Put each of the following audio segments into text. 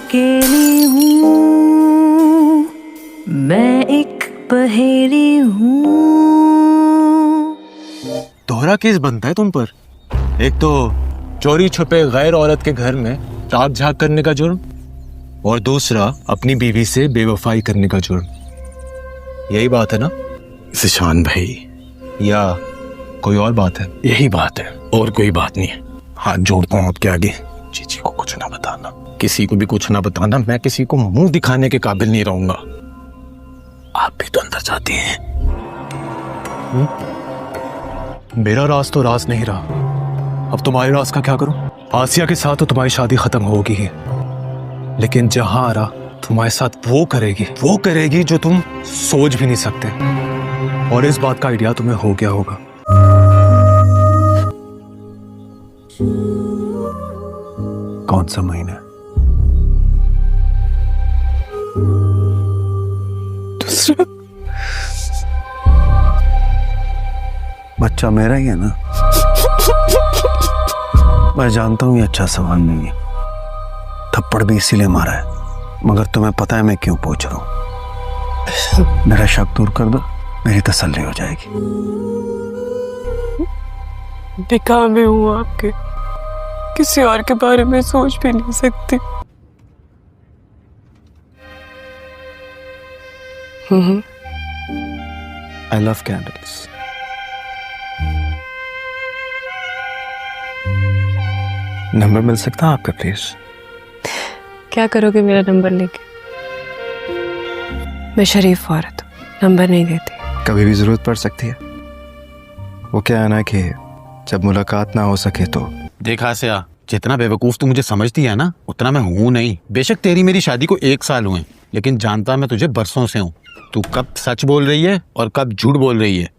अकेली हूँ, मैं एक पहेली हूँ। दोहरा केस बनता है तुम पर। एक तो चोरी छुपे गैर औरत के घर में ताक झाक करने का जुर्म, और दूसरा अपनी बीवी से बेवफाई करने का जुर्म। यही बात है ना ज़ीशान भाई? या कोई और बात है? यही बात है, और कोई बात नहीं है। हाथ जोड़ता हूँ आपके आगे, चीची को कुछ ना बताना, किसी को भी कुछ ना बताना। मैं किसी को मुंह दिखाने के काबिल नहीं रहूंगा। आप भी तो अंदर जाते हैं। मेरा राज तो राज नहीं रहा, अब तुम्हारे राज का क्या करूं? आसिया के साथ तो तुम्हारी शादी खत्म होगी ही, लेकिन जहां आरा तुम्हारे साथ वो करेगी जो तुम सोच भी नहीं सकते। और इस बात का आइडिया तुम्हें हो गया होगा। कौन सा महीना? दूसरा। बच्चा मेरा ही है ना? मैं जानता हूं ये अच्छा सवाल नहीं है, थप्पड़ भी इसीलिए मारा है, मगर तुम्हें पता है मैं क्यों पूछ रहा हूं। मेरा शक दूर कर दो, मेरी तसल्ली हो जाएगी। निकाह में हूँ आपके, किसी और के बारे में सोच भी नहीं सकती। I love candles. नंबर मिल सकता है आपका प्लीज? क्या करोगे मेरा नंबर लेके? मैं शरीफ औरत हूँ, नंबर नहीं देती। कभी भी जरूरत पड़ सकती है। वो क्या है ना कि जब मुलाकात ना हो सके तो। देखा आसिया, जितना बेवकूफ तू मुझे समझती है ना, उतना मैं हूं नहीं। बेशक तेरी मेरी शादी को 1 साल हुए, लेकिन जानता मैं तुझे बरसों से हूं। तू कब सच बोल रही है और कब झूठ बोल रही है।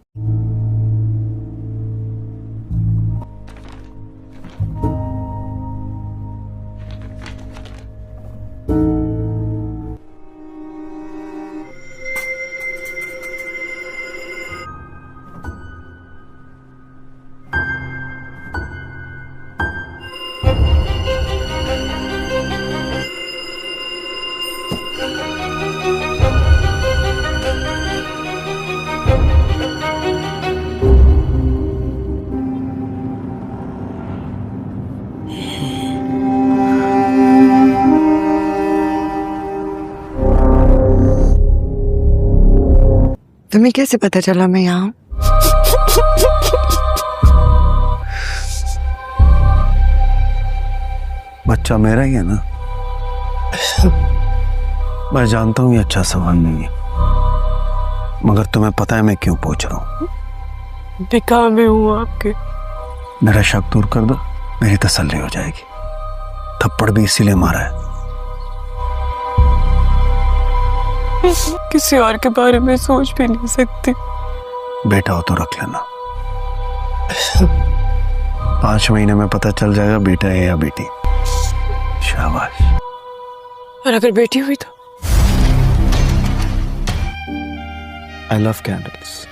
तुम्हें कैसे पता चला मैं यहाँ हूँ? बच्चा मेरा ही है ना? मैं जानता हूँ ये अच्छा सवाल नहीं है, मगर तुम्हें पता है मैं क्यों पूछ रहा हूँ। निकाह में हूँ आपके। मेरा शक दूर कर दो, मेरी तसल्ली हो जाएगी। थप्पड़ भी इसीलिए मारा है। किसी और के बारे में सोच भी नहीं सकती। बेटा हो तो रख लेना, 5 महीने में पता चल जाएगा बेटा है या बेटी। शाबाश। और अगर बेटी हुई तो? I love candles.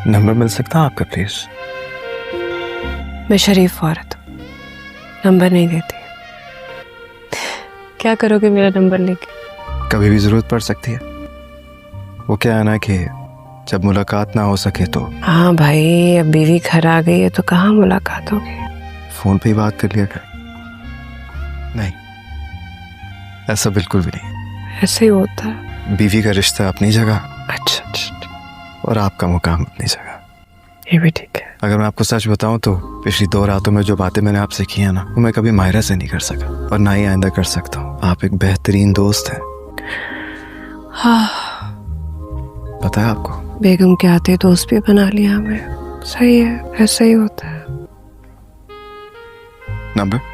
नंबर मिल सकता है आपका प्लीज? मैं शरीफ औरत हूँ, नंबर नहीं देती। क्या करोगे मेरा नंबर लेके? कभी भी जरूरत पड़ सकती है। वो क्या है ना कि जब मुलाकात ना हो सके तो। हाँ भाई, अब बीवी घर आ गई है तो कहाँ मुलाकात होगी? फोन पे ही बात कर लिया कर। नहीं, ऐसा बिल्कुल भी नहीं। ऐसे ही होता है। बीवी का रिश्ता अपनी जगह अच्छा अच्छा, और आपका मुकाम अपनी जगह। ये भी ठीक है। अगर मैं आपको सच बताऊं तो पिछली 2 रातों में जो बातें मैंने आपसे की है ना, वो मैं कभी माहिरा से नहीं कर सका और ना ही आइंदा कर सकता हूँ। आप एक बेहतरीन दोस्त हैं। हाँ, पता है आपको? बेगम के आते दोस्त भी बना लिया हमें। सही है, ऐसा ही होता है। नंबर?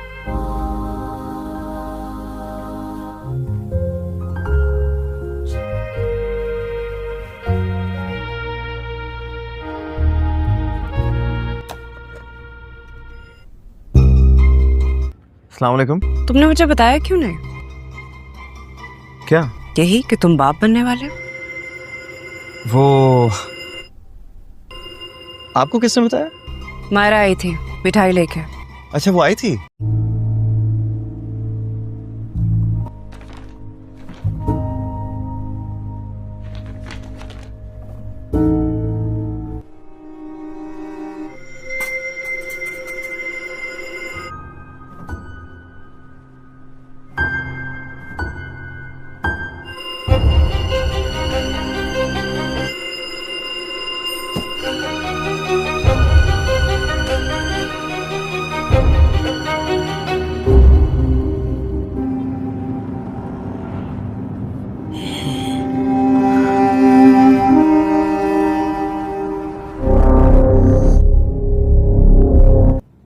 अस्सलाम वालेकुम। तुमने मुझे बताया क्यों नहीं? क्या? यही कि तुम बाप बनने वाले हो। वो आपको किसने बताया? मायरा आई थी मिठाई लेके। अच्छा, वो आई थी।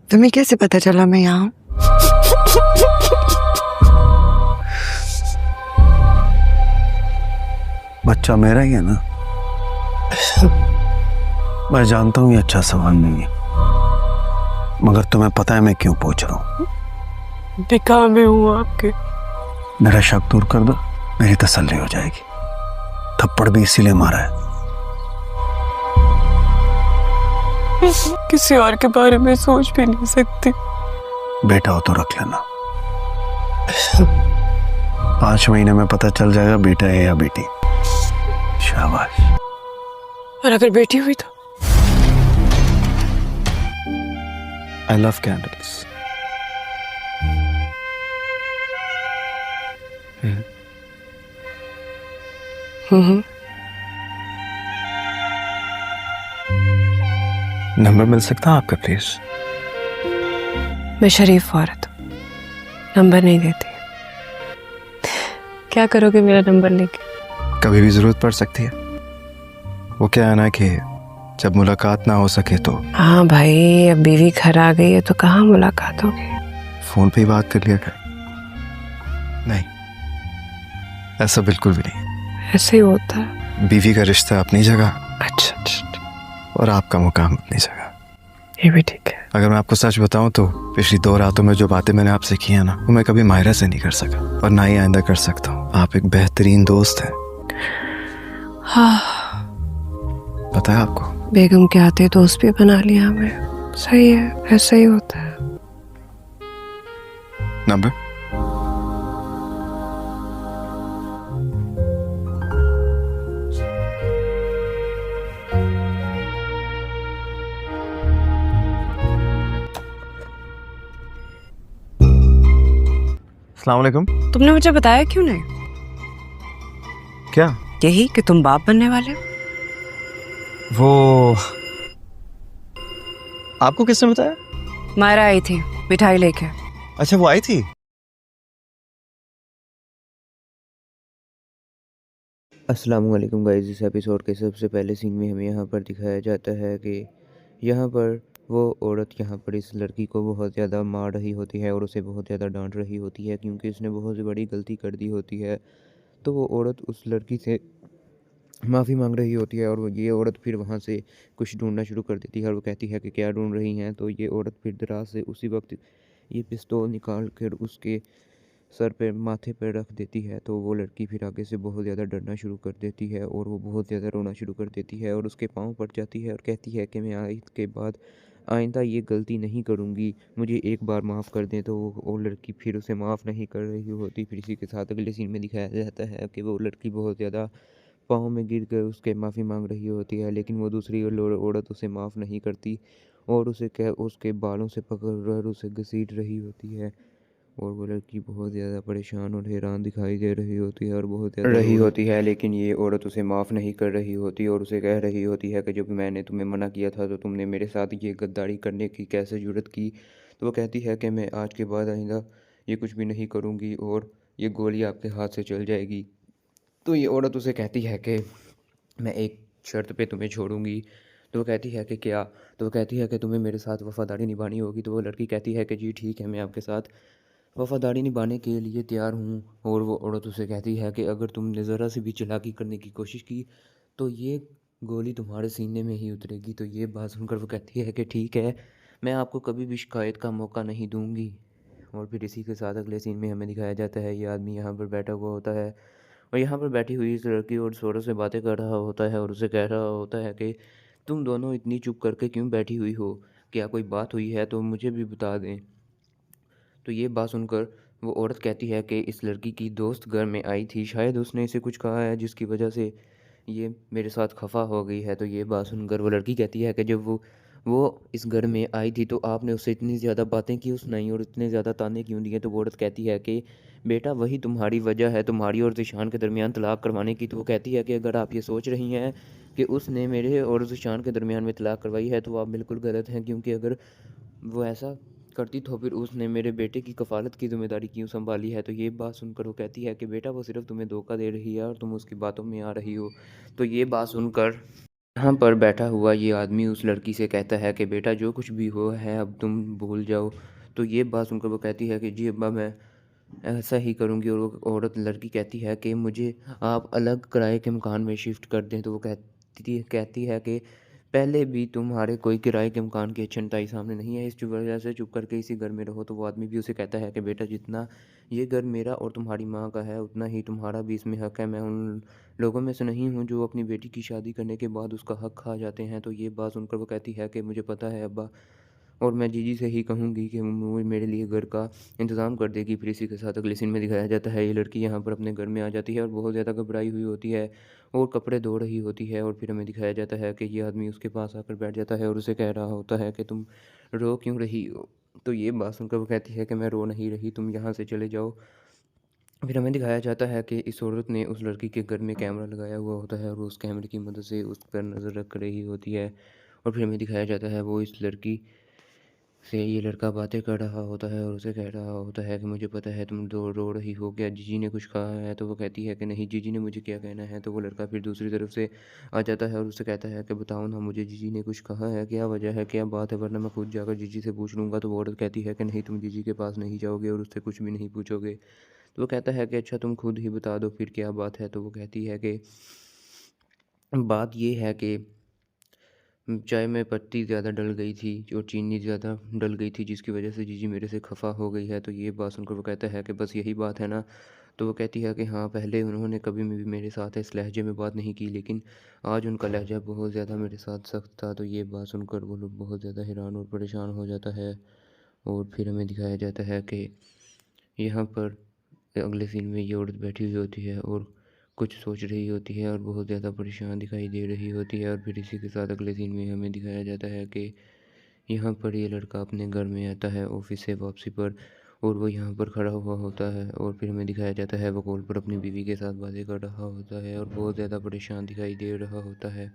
तुम्हें कैसे पता चला मैं यहाँ हूँ? बच्चा मेरा ही है ना। मैं जानता हूँ ये अच्छा सवाल नहीं है, मगर तुम्हें पता है मैं क्यों पूछ रहा हूँ? निकाह में हूँ आपके। मेरा शक दूर कर दो, मेरी तसल्ली हो जाएगी। थप्पड़ भी इसीलिए मारा है। किसी और के बारे में सोच भी नहीं सकती। बेटा हो तो रख लेना। 5 महीने में पता चल जाएगा बेटा है या बेटी। शाबाश। और अगर बेटी हुई तो? I love candles. नंबर मिल सकता है आपका प्लीज? मैं शरीफ औरत हूँ, नंबर नहीं देती। क्या करोगे मेरा नंबर लेके? कभी भी जरूरत पड़ सकती है। वो क्या है ना कि जब मुलाकात ना हो सके तो हाँ भाई, अब बीवी घर आ गई है तो कहाँ मुलाकात होगी? फोन पे ही बात कर लिया कर। नहीं, ऐसा बिल्कुल भी नहीं। ऐसे ही होता है। बीवी का रिश्ता अपनी जगह अच्छा अच्छा, और आपका मुकाम अपनी जगह। ये भी ठीक है। अगर मैं आपको सच बताऊं तो पिछली 2 रातों में जो बातें मैंने आपसे की है ना, वो मैं कभी मायरा से नहीं कर सका और ना ही आइंदा कर सकता हूँ। आप एक बेहतरीन दोस्त हैं। हाँ, पता है आपको? बेगम के आते दोस्त भी बना लिया हमें। सही है, ऐसा ही होता है। नंबर? अस्सलाम वालेकुम। तुमने मुझे बताया क्यों नहीं? क्या? यही कि तुम बाप बनने वाले हो। वो आपको किसने बताया? मायरा आई थी मिठाई लेके। अच्छा, वो आई थी। अस्सलाम वालेकुम गाइस। इस एपिसोड के सबसे पहले सीन में हमें यहाँ पर दिखाया जाता है कि यहाँ पर वो औरत यहाँ पर इस लड़की को बहुत ज़्यादा मार रही होती है और उसे बहुत ज़्यादा डांट रही होती है क्योंकि उसने बहुत बड़ी गलती कर दी होती है। तो वो औरत उस लड़की से माफ़ी मांग रही होती है और ये औरत फिर वहाँ से कुछ ढूंढना शुरू कर देती है और वो कहती है कि क्या ढूंढ रही हैं। तो ये औरत फिर दराज से उसी वक्त ये पिस्तौल निकाल कर उसके सर पे माथे पर रख देती है। तो वो लड़की फिर आगे से बहुत ज़्यादा डरना शुरू कर देती है और वो बहुत ज़्यादा रोना शुरू कर देती है और उसके पाँव पड़ जाती है और कहती है कि मैं आज के बाद आइंदा ये गलती नहीं करूँगी, मुझे एक बार माफ़ कर दें। तो वो लड़की फिर उसे माफ़ नहीं कर रही होती। फिर इसी के साथ अगले सीन में दिखाया जाता है कि वो लड़की बहुत ज़्यादा पाँव में गिर कर उसके माफ़ी मांग रही होती है, लेकिन वो दूसरी औरत उसे माफ़ नहीं करती और उसके बालों से पकड़ कर उसे घसीट रही होती है। और वो लड़की बहुत ज़्यादा परेशान और हैरान दिखाई दे रही होती है और बहुत ज़्यादा रही होती है, लेकिन ये औरत उसे माफ़ नहीं कर रही होती और उसे कह रही होती है कि जब मैंने तुम्हें मना किया था तो तुमने मेरे साथ ये गद्दारी करने की कैसे जुर्रत की। तो वो कहती है कि मैं आज के बाद आइंदा ये कुछ भी नहीं करूँगी और ये गोली आपके हाथ से चल जाएगी। तो ये औरत उसे कहती है कि मैं एक शर्त पे तुम्हें छोड़ूंगी। तो वो कहती है कि क्या? तो वो कहती है कि तुम्हें मेरे साथ वफ़ादारी निभानी होगी। तो वो लड़की कहती है कि जी ठीक है, मैं आपके साथ वफ़ादारी निभाने के लिए तैयार हूँ। और वो औरत उसे कहती है कि अगर तुमने ज़रा सी भी चालाकी करने की कोशिश की तो ये गोली तुम्हारे सीने में ही उतरेगी। तो ये बात सुनकर वो कहती है कि ठीक है, मैं आपको कभी भी शिकायत का मौका नहीं दूँगी। और फिर इसी के साथ अगले सीन में हमें दिखाया जाता है ये आदमी यहाँ पर बैठा हुआ होता है और यहाँ पर बैठी हुई इस लड़की और ज़ोरों से बातें कर रहा होता है और उसे कह रहा होता है कि तुम दोनों इतनी चुप करके क्यों बैठी हुई हो? क्या कोई बात हुई है तो मुझे भी बता दें। तो ये बात सुनकर वो औरत कहती है कि इस लड़की की दोस्त घर में आई थी, शायद उसने इसे कुछ कहा है जिसकी वजह से ये मेरे साथ खफ़ा हो गई है। तो ये बात सुनकर वो लड़की कहती है कि जब वो इस घर में आई थी तो आपने उससे इतनी ज़्यादा बातें क्यों सुनाई और इतने ज़्यादा ताने क्यों दिए? तो वो औरत कहती है कि बेटा वही तुम्हारी वजह है, तुम्हारी और ज़ीशान के दरमियान तलाक करवाने की। तो वो कहती है कि अगर आप ये सोच रही हैं कि उसने मेरे और ज़ीशान के दरमियान में तलाक करवाई है तो आप बिल्कुल गलत हैं, क्योंकि अगर वो ऐसा करती तो फिर उसने मेरे बेटे की कफ़ालत की ज़िम्मेदारी क्यों सँभाली है? तो ये बात सुनकर वो कहती है कि बेटा वो सिर्फ़ तुम्हें धोखा दे रही है और तुम उसकी बातों में आ रही हो। तो ये बात सुनकर यहाँ पर बैठा हुआ ये आदमी उस लड़की से कहता है कि बेटा जो कुछ भी हुआ है अब तुम भूल जाओ। तो ये बात सुनकर वो कहती है कि जी अब्बा मैं ऐसा ही करूँगी। और वो औरत लड़की कहती है कि मुझे आप अलग किराए के मकान में शिफ्ट कर दें। तो वो कहती है कि पहले भी तुम्हारे कोई किराए के मकान की अच्छाई सामने नहीं है, इस वजह से चुप करके इसी घर में रहो। तो वो आदमी भी उसे कहता है कि बेटा जितना ये घर मेरा और तुम्हारी माँ का है उतना ही तुम्हारा भी इसमें हक है। मैं उन लोगों में से नहीं हूँ जो अपनी बेटी की शादी करने के बाद उसका हक खा जाते हैं। तो ये बात सुनकर वो कहती है कि मुझे पता है अब्बा, और मैं जीजी से ही कहूँगी कि वो मेरे लिए घर का इंतज़ाम कर देगी। फिर इसी के साथ अगले सीन में दिखाया जाता है ये लड़की यहाँ पर अपने घर में आ जाती है और बहुत ज़्यादा घबराई हुई होती है और कपड़े धो रही होती है। और फिर हमें दिखाया जाता है कि ये आदमी उसके पास आकर बैठ जाता है और उसे कह रहा होता है कि तुम रो क्यों रही हो? तो ये बात सुनकर वो कहती है कि मैं रो नहीं रही, तुम यहाँ से चले जाओ। फिर हमें दिखाया जाता है कि इस औरत ने उस लड़की के घर में कैमरा लगाया हुआ होता है और वो उस कैमरे की मदद से उस पर नज़र रख रही होती है। और फिर हमें दिखाया जाता है वो इस लड़की से ये लड़का बातें कर रहा होता है और उसे कह रहा होता है कि मुझे पता है तुम रो रही हो, क्या जीजी ने कुछ कहा है? तो वो कहती है कि नहीं, जीजी ने मुझे क्या कहना है। तो वो लड़का फिर दूसरी तरफ से आ जाता है और उससे कहता है कि बताओ ना मुझे, जीजी ने कुछ कहा है? क्या वजह है, क्या बात है, वरना मैं खुद जाकर जीजी से पूछ लूँगा। तो वो औरत कहती है कि नहीं, तुम जीजी के पास नहीं जाओगे और उससे कुछ भी नहीं पूछोगे। तो वो कहता है कि अच्छा तुम खुद ही बता दो फिर क्या बात है। तो वो कहती है कि बात ये है कि चाय में पत्ती ज़्यादा डल गई थी और चीनी ज़्यादा डल गई थी, जिसकी वजह से जीजी मेरे से खफ़ा हो गई है। तो ये बात सुनकर वो कहता है कि बस यही बात है ना? तो वो कहती है कि हाँ, पहले उन्होंने कभी भी मेरे साथ इस लहजे में बात नहीं की, लेकिन आज उनका लहजा बहुत ज़्यादा मेरे साथ सख्त था। तो ये बात सुनकर वो लोग बहुत ज़्यादा हैरान और परेशान हो जाता है। और फिर हमें दिखाया जाता है कि यहाँ पर अगले सीन में ये औरत बैठी हुई होती है और कुछ सोच रही होती है और बहुत ज़्यादा परेशान दिखाई दे रही होती है। और फिर इसी के साथ अगले सीन में हमें दिखाया जाता है कि यहाँ पर ये लड़का अपने घर में आता है ऑफिस से वापसी पर और वो यहाँ पर खड़ा हुआ होता है। और फिर हमें दिखाया जाता है वो कॉल पर अपनी बीवी के साथ बातें कर रहा होता है और बहुत ज़्यादा परेशान दिखाई दे रहा होता है।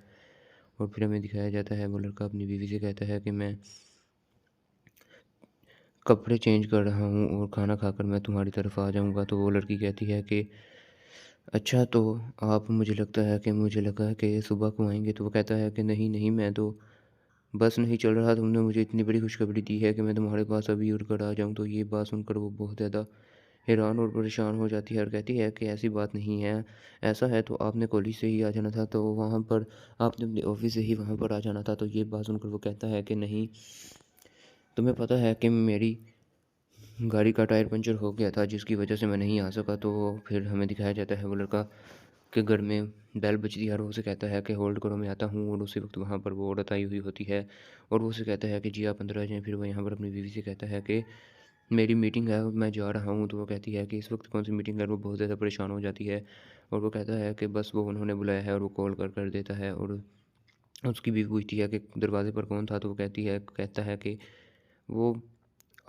और फिर हमें दिखाया जाता है वो लड़का अपनी बीवी से कहता है कि मैं कपड़े चेंज कर रहा हूँ और खाना खाकर मैं तुम्हारी तरफ आ जाऊँगा। तो वो लड़की कहती है कि अच्छा, तो आप, मुझे लगता है कि मुझे लगा कि सुबह को आएँगे। तो वो कहता है कि नहीं, नहीं, मैं तो बस नहीं चल रहा, तुमने मुझे इतनी बड़ी खुशखबरी दी है कि मैं तुम्हारे पास अभी उड़कर आ जाऊँ। तो ये बात सुनकर वो बहुत ज़्यादा हैरान और परेशान हो जाती है और कहती है कि ऐसी बात नहीं है, ऐसा है तो आपने कॉलेज से ही आ जाना था, तो वहाँ पर आपने अपने ऑफ़िस से ही वहाँ पर आ जाना था। तो ये बात सुनकर वो कहता है कि नहीं, तुम्हें पता है कि मेरी गाड़ी का टायर पंचर हो गया था जिसकी वजह से मैं नहीं आ सका। तो फिर हमें दिखाया जाता है वो लड़का के घर में बेल बजती है और वो उसे कहता है कि होल्ड करो, मैं आता हूँ। और उसी वक्त वहाँ पर वो औरत आई हुई होती है और वो उसे कहता है कि जी आप अंदर आ जाएँ। फिर वो यहाँ पर अपनी बीवी से कहता है कि मेरी मीटिंग है, मैं जा रहा हूँ। तो वो कहती है कि इस वक्त कौन सी मीटिंग है? वो बहुत ज़्यादा परेशान हो जाती है और वो कहता है कि बस वो उन्होंने बुलाया है और वो कॉल कर देता है। और उसकी बीवी पूछती है कि दरवाजे पर कौन था? तो वो कहता है कि वो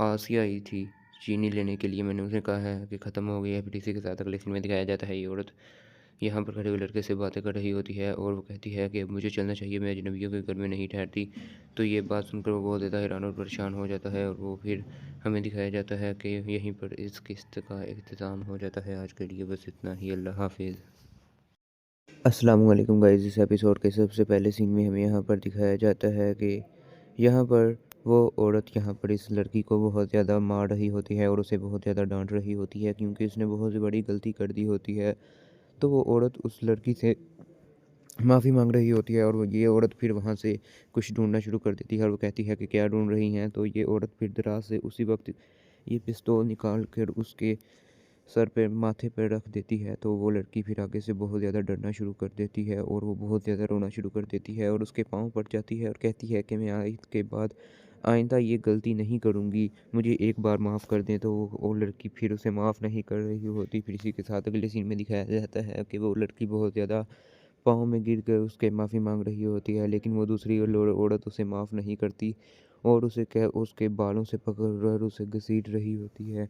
आसिया आई थी चीनी लेने के लिए, मैंने उसे कहा है कि ख़त्म हो गई है। फिर इसी के साथ अगले सीन में दिखाया जाता है ये औरत यहाँ पर खड़े हुए लड़के से बातें कर रही होती है और वो कहती है कि अब मुझे चलना चाहिए, मैं अजनबियों के घर में नहीं ठहरती। तो ये बात सुनकर वो बहुत ज़्यादा हैरान और परेशान हो जाता है और वो फिर हमें दिखाया जाता है कि यहीं पर इस किस्त का इख्तिताम हो जाता है। आज के लिए बस इतना ही। अल्लाह हाफिज़। अस्सलाम वालेकुम गाइस। इस एपिसोड के सबसे पहले सीन में हमें यहाँ पर दिखाया जाता है कि यहाँ पर वो औरत यहाँ पर इस लड़की को बहुत ज़्यादा मार रही होती है और उसे बहुत ज़्यादा डांट रही होती है क्योंकि उसने बहुत बड़ी गलती कर दी होती है। तो वो औरत उस लड़की से माफ़ी मांग रही होती है और वो ये औरत फिर वहाँ से कुछ ढूंढना शुरू कर देती है और वो कहती है कि क्या ढूंढ रही हैं? तो ये औरत फिर दराज से उसी वक्त ये पिस्तौल निकाल कर उसके सर पे माथे पर रख देती है तो वो लड़की फिर आगे से बहुत ज़्यादा डरना शुरू कर देती है और वो बहुत ज़्यादा रोना शुरू कर देती है और उसके पाँव पड़ जाती है और कहती है कि मैं आज के बाद आइंदा ये गलती नहीं करूँगी, मुझे एक बार माफ़ कर दें। तो वो लड़की फिर उसे माफ़ नहीं कर रही होती। फिर इसी के साथ अगले सीन में दिखाया जाता है कि वो लड़की बहुत ज़्यादा पाँव में गिर कर उसके माफ़ी मांग रही होती है, लेकिन वो दूसरी औरत उसे माफ़ नहीं करती और उसके बालों से पकड़ कर उसे घसीट रही होती है।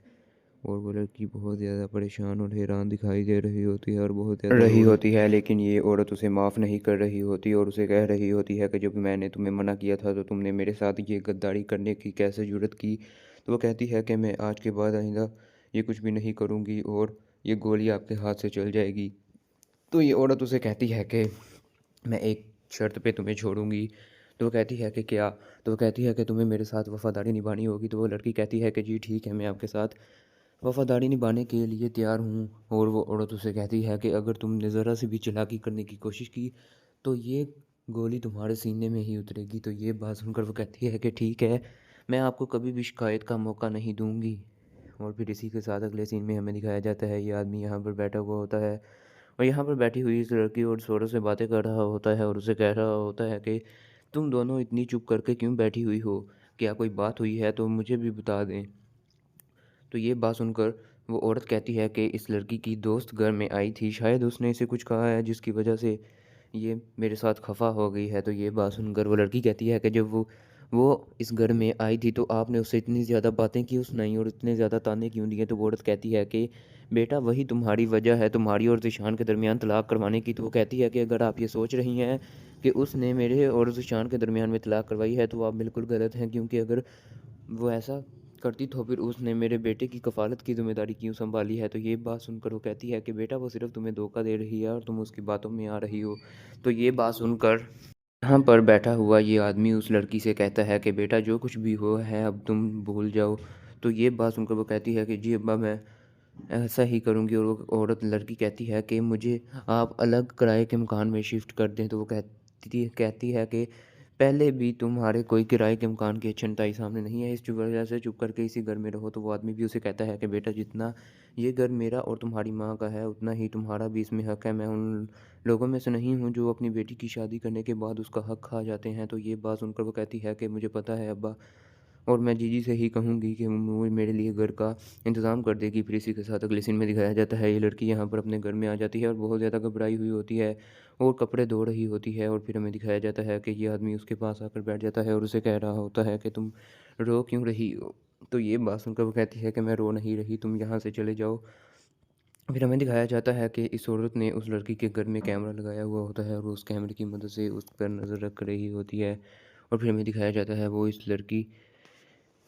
और वो लड़की बहुत ज़्यादा परेशान और हैरान दिखाई दे रही होती है और बहुत ज़्यादा रही होती है, लेकिन ये औरत उसे माफ़ नहीं कर रही होती और उसे कह रही होती है कि जब मैंने तुम्हें मना किया था तो तुमने मेरे साथ ये गद्दारी करने की कैसे जुर्रत की। तो वो कहती है कि मैं आज के बाद आइंदा ये कुछ भी नहीं करूँगी और ये गोली आपके हाथ से चल जाएगी। तो ये औरत उसे कहती है कि मैं एक शर्त पे तुम्हें छोड़ूंगी। तो वो कहती है कि क्या? तो वो कहती है कि तुम्हें मेरे साथ वफ़ादारी निभानी होगी। तो वो लड़की कहती है कि जी ठीक है, मैं आपके साथ वफ़ादारी निभाने के लिए तैयार हूँ। और वो औरत उसे कहती है कि अगर तुमने ज़रा सी भी चालाकी करने की कोशिश की तो ये गोली तुम्हारे सीने में ही उतरेगी। तो ये बात सुनकर वो कहती है कि ठीक है, मैं आपको कभी भी शिकायत का मौका नहीं दूँगी। और फिर इसी के साथ अगले सीन में हमें दिखाया जाता है ये आदमी यहाँ पर बैठा हुआ होता है और यहाँ पर बैठी हुई इस लड़की और ज़ोरों से बातें कर रहा होता है और उसे कह रहा होता है कि तुम दोनों इतनी चुप करके क्यों बैठी हुई हो? क्या कोई बात हुई है तो मुझे भी बता दें। तो ये बात सुनकर वो औरत कहती है कि इस लड़की की दोस्त घर में आई थी, शायद उसने इसे कुछ कहा है जिसकी वजह से ये मेरे साथ खफा हो गई है। तो ये बात सुनकर वो लड़की कहती है कि जब वो इस घर में आई थी तो आपने उससे इतनी ज़्यादा बातें क्यों सुनाई और इतने ज़्यादा ताने क्यों दिए? तो वो औरत कहती है कि बेटा वही तुम्हारी वजह है, तुम्हारी और ज़ीशान के दरमियान तलाक करवाने की। तो वो कहती है कि अगर आप ये सोच रही हैं कि उसने मेरे और ज़ीशान के दरमियान में तलाक करवाई है तो आप बिल्कुल गलत हैं, क्योंकि अगर वो ऐसा करती तो फिर उसने मेरे बेटे की कफ़ालत की ज़िम्मेदारी क्यों सँभाली है। तो ये बात सुनकर वो कहती है कि बेटा वो सिर्फ़ तुम्हें धोखा दे रही है और तुम उसकी बातों में आ रही हो। तो ये बात सुनकर यहाँ पर बैठा हुआ ये आदमी उस लड़की से कहता है कि बेटा जो कुछ भी हुआ है अब तुम भूल जाओ। तो ये बात सुनकर वो कहती है कि जी अब्बा, मैं ऐसा ही करूँगी। और वो औरत लड़की कहती है कि मुझे आप अलग किराए के मकान में शिफ्ट कर दें। तो वो कहती है कि पहले भी तुम्हारे कोई किराए के मकान की अच्छाई सामने नहीं है, इस वजह से चुप करके इसी घर में रहो। तो वो आदमी भी उसे कहता है कि बेटा जितना ये घर मेरा और तुम्हारी माँ का है उतना ही तुम्हारा भी इसमें हक है। मैं उन लोगों में से नहीं हूँ जो अपनी बेटी की शादी करने के बाद उसका हक खा जाते हैं। तो ये बात सुनकर वो कहती है कि मुझे पता है अब्बा, और मैं जीजी से ही कहूँगी कि वो मेरे लिए घर का इंतज़ाम कर देगी। फिर इसी के साथ अगले सीन में दिखाया जाता है ये लड़की यहाँ पर अपने घर में आ जाती है और बहुत ज़्यादा घबराई हुई होती है और कपड़े धो रही होती है। और फिर हमें दिखाया जाता है कि ये आदमी उसके पास आकर बैठ जाता है और उसे कह रहा होता है कि तुम रो क्यों रही हो? तो ये बात सुनकर वो कहती है कि मैं रो नहीं रही, तुम यहाँ से चले जाओ। फिर हमें दिखाया जाता है कि इस औरत ने उस लड़की के घर में कैमरा लगाया हुआ होता है और वो उस कैमरे की मदद से उस पर नज़र रख रही होती है। और फिर हमें दिखाया जाता है वो इस लड़की